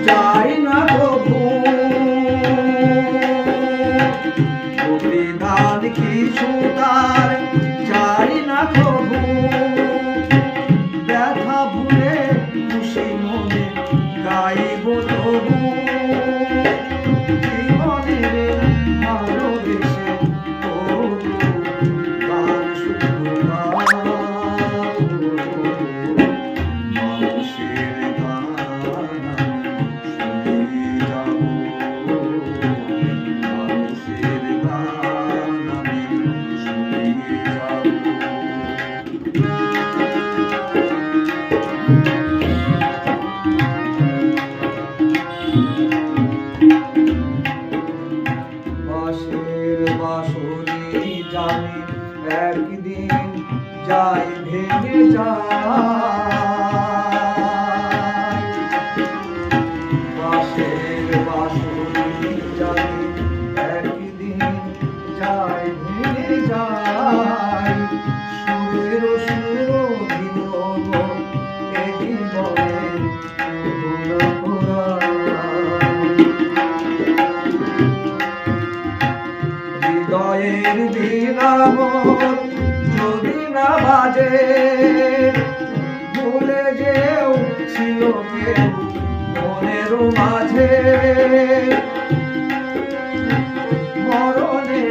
চাই না প্রভু প্রতিদান কিছু তার চাই না প্রভু ব্যথা ভুলে খুশি মনে গাইব তবু জীবনের ভালোবেসে তবু গান শুধু মানুষের গান শুনে যাব মানুষের গান আমি শুনে যাব বাঁশের বাঁশরি জানি একদিন যাই ভেঙে যায় বাঁশের বাঁশরি জানি একদিন যাই ভেঙে যায় সুরের সুর দিল এই জীবনের হৃদয়ের বীণাবন যদি না বাজে ভুলে যেও ছিল কেউ মনের মাঝে মরণে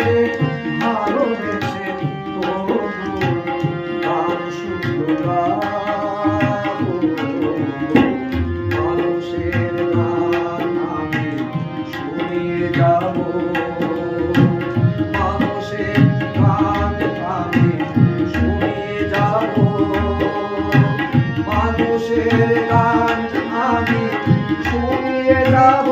ভালোবেসে তবু গান শুধু গাবো মানুষের গান আমি শুনিয়ে যাবো মানুষের গান আমি শুনিয়ে যাব